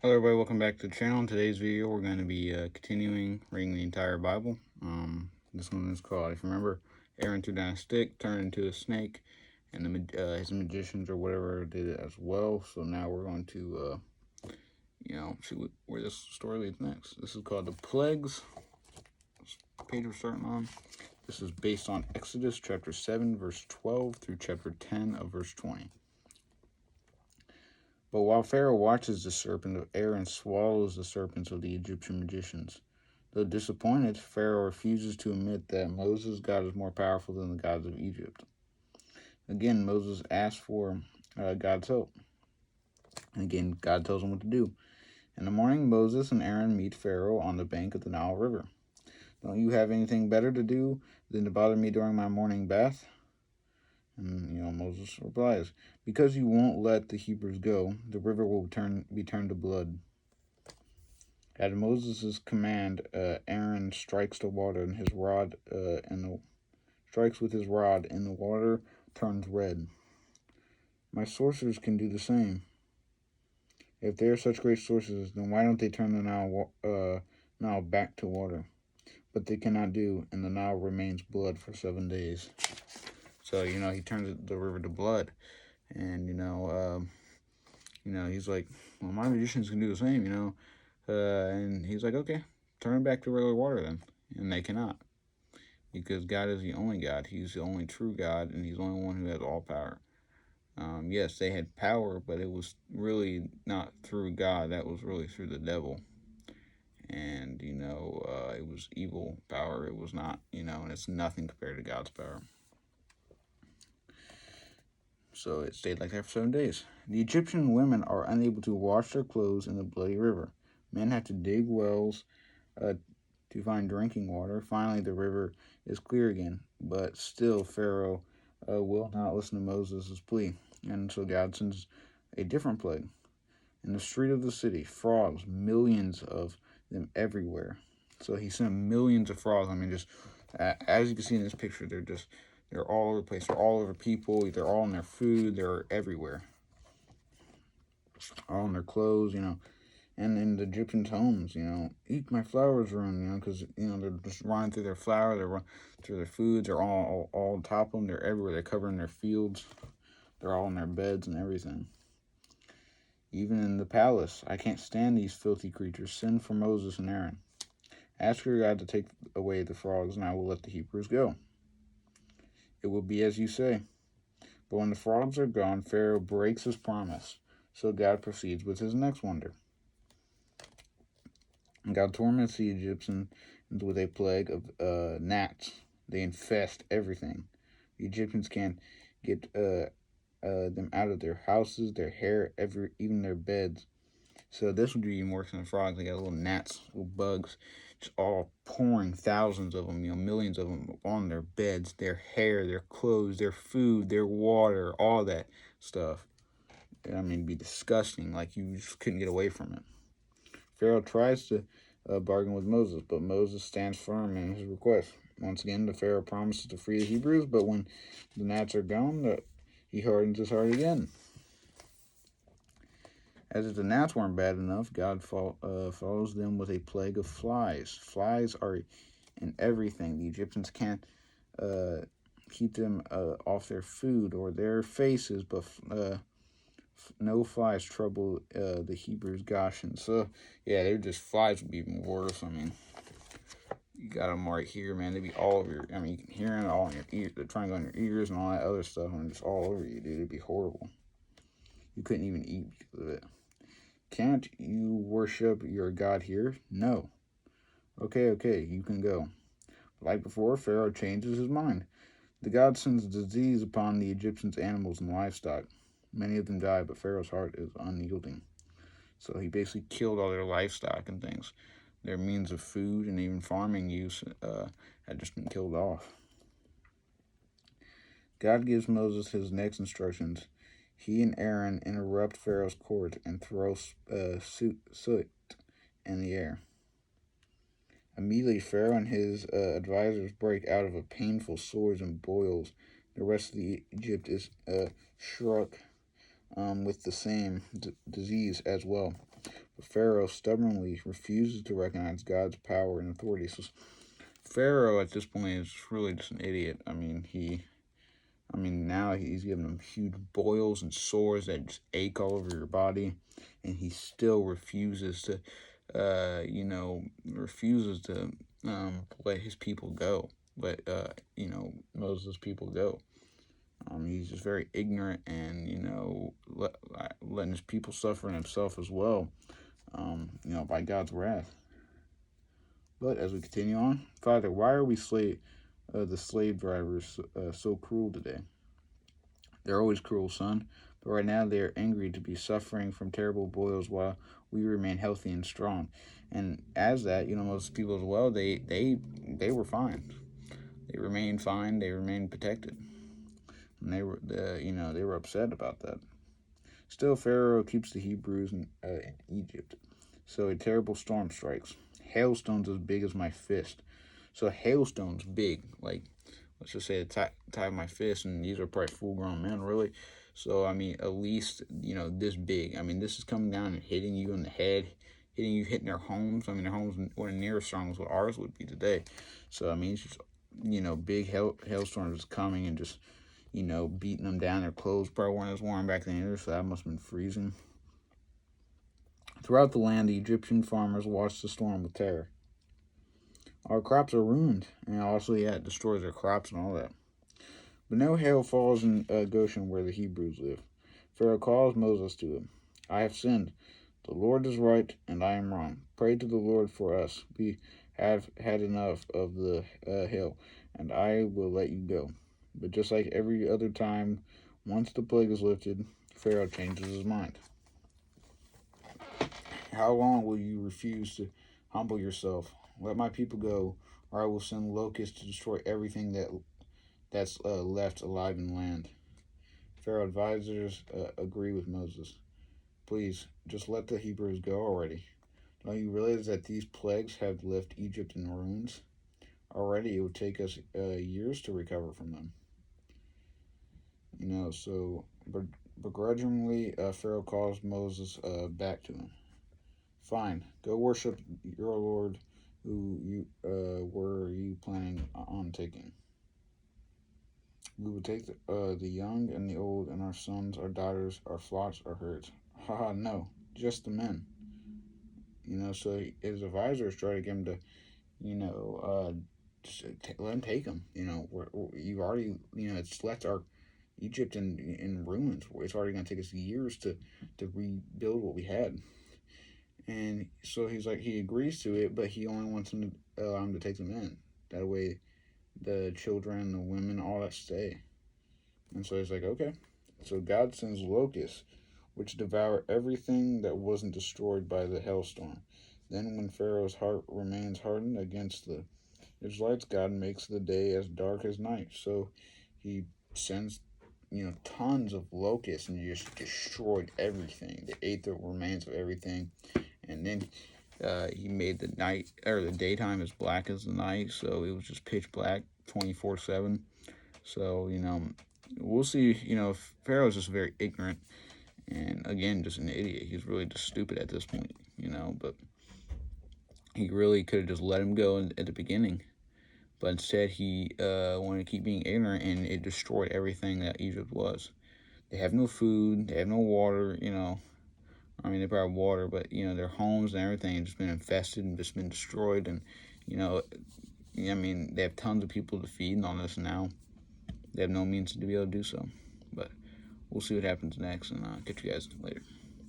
Hello everybody, welcome back to the channel. In today's video we're going to be continuing reading the entire Bible. This one is called, if you remember, Aaron threw down a stick, turned into a snake, and his magicians or whatever did it as well. So now we're going to, see where this story leads next. This is called The Plagues. This page we're starting on. This is based on Exodus chapter 7 verse 12 through chapter 10 of verse 20. But while Pharaoh watches the serpent, Aaron swallows the serpents of the Egyptian magicians. Though disappointed, Pharaoh refuses to admit that Moses' God is more powerful than the gods of Egypt. Again, Moses asks for God's help. And again, God tells him what to do. In the morning, Moses and Aaron meet Pharaoh on the bank of the Nile River. Don't you have anything better to do than to bother me during my morning bath? And, Moses replies, because you won't let the Hebrews go, the river will be turned to blood. At Moses' command, Aaron strikes the water and his rod, strikes with his rod, and the water turns red. My sorcerers can do the same. If they are such great sorcerers, then why don't they turn the Nile back to water? But they cannot do, and the Nile remains blood for 7 days. So, he turns the river to blood. And, he's like, well, my magicians can do the same, and he's like, okay, turn it back to regular water then. And they cannot. Because God is the only God. He's the only true God, and he's the only one who has all power. Yes, they had power, but it was really not through God. That was really through the devil. And, it was evil power. It was not, and it's nothing compared to God's power. So it stayed like that for 7 days. The Egyptian women are unable to wash their clothes in the bloody river. Men have to dig wells to find drinking water. Finally, the river is clear again, but still Pharaoh will not listen to Moses' plea. And so God sends a different plague. In the street of the city, frogs, millions of them everywhere. So he sent millions of frogs. I mean, just as you can see in this picture, they're all over the place. They're all over people. They're all in their food. They're everywhere. All in their clothes, and in the Egyptians' homes, eat my flowers run, because, they're just running through their flour, they're running through their foods, they're all on top of them, they're everywhere, they're covering their fields, they're all in their beds and everything. Even in the palace, I can't stand these filthy creatures. Send for Moses and Aaron. Ask your God to take away the frogs, and I will let the Hebrews go. It will be as you say. But when the frogs are gone, Pharaoh breaks his promise. So God proceeds with his next wonder. God torments the Egyptians with a plague of gnats. They infest everything. The Egyptians can't get them out of their houses, their hair, even their beds. So this would be even worse than the frogs. They got little gnats, little bugs, just all pouring, thousands of them, millions of them on their beds, their hair, their clothes, their food, their water, all that stuff. I mean, it'd be disgusting. Like, you just couldn't get away from it. Pharaoh tries to bargain with Moses, but Moses stands firm in his request. Once again, the Pharaoh promises to free the Hebrews, but when the gnats are gone, he hardens his heart again. As if the gnats weren't bad enough, God follows them with a plague of flies. Flies are in everything. The Egyptians can't keep them off their food or their faces, but no flies trouble the Hebrews' Goshen. So, yeah, they're just, flies would be even worse. I mean, you got them right here, man. They'd be all over your, you can hear them all in your ears. They're trying to go in your ears and all that other stuff, and just all over you, dude. It'd be horrible. You couldn't even eat because of it. Can't you worship your God here? No. Okay, you can go. Like before, Pharaoh changes his mind. The God sends disease upon the Egyptians' animals and livestock. Many of them die, but Pharaoh's heart is unyielding. So he basically killed all their livestock and things. Their means of food and even farming use had just been killed off. God gives Moses his next instructions. He and Aaron interrupt Pharaoh's court and throw soot in the air. Immediately, Pharaoh and his advisors break out of a painful sores and boils. The rest of Egypt is struck with the same disease as well. But Pharaoh stubbornly refuses to recognize God's power and authority. So Pharaoh at this point is really just an idiot. Now he's giving them huge boils and sores that just ache all over your body, and he still refuses to, let his people go, Moses' people go. He's just very ignorant, and letting his people suffer and himself as well, by God's wrath. But as we continue on, Father, why are we the slave drivers so cruel today? They're always cruel, son, but right now they are angry to be suffering from terrible boils while we remain healthy and strong. And as that, most people as well, they were fine. They remained fine. They remained protected, and they were upset about that. Still, Pharaoh keeps the Hebrews in Egypt. So a terrible storm strikes. Hailstones as big as my fist. So hailstones big, like let's just say the type of my fist, and these are probably full-grown men, really. So at least this big. This is coming down and hitting you in the head, hitting their homes. Their homes were near as strong as what ours would be today. So it's just big hailstorms is coming and just beating them down. Their clothes probably weren't as warm back then either, so that must have been freezing. Throughout the land, the Egyptian farmers watched the storm with terror. Our crops are ruined, and also, it destroys their crops and all that. But no hail falls in Goshen where the Hebrews live. Pharaoh calls Moses to him. I have sinned. The Lord is right, and I am wrong. Pray to the Lord for us. We have had enough of the hail, and I will let you go. But just like every other time, once the plague is lifted, Pharaoh changes his mind. How long will you refuse to humble yourself? Let my people go, or I will send locusts to destroy everything that's left alive in the land. Pharaoh advisors agree with Moses. Please, just let the Hebrews go already. Don't you realize that these plagues have left Egypt in ruins? Already it would take us years to recover from them. So begrudgingly, Pharaoh calls Moses back to him. Fine, go worship your Lord, who you were you planning on taking. We will take the young and the old, and our sons, our daughters, our flocks, our herds. Haha, no, just the men. So his advisors try to get him to, let him take them. You've already, it's left our Egypt in ruins. It's already going to take us years to rebuild what we had. And so he agrees to it, but he only wants them to allow him to take them in. That way, the children, the women, all that stay. And so he's like, okay. So God sends locusts, which devour everything that wasn't destroyed by the hailstorm. Then when Pharaoh's heart remains hardened against the Israelites, God makes the day as dark as night. So he sends, tons of locusts, and just destroyed everything. They ate the remains of everything. And then he made the daytime as black as the night, so it was just pitch black 24/7. So we'll see. Pharaoh's just very ignorant, and again, just an idiot. He's really just stupid at this point. But he really could have just let him go at the beginning, but instead he wanted to keep being ignorant, and it destroyed everything that Egypt was. They have no food. They have no water. They probably have water, but, their homes and everything have just been infested and just been destroyed. And, they have tons of people to feed on this now. They have no means to be able to do so. But we'll see what happens next, and catch you guys later.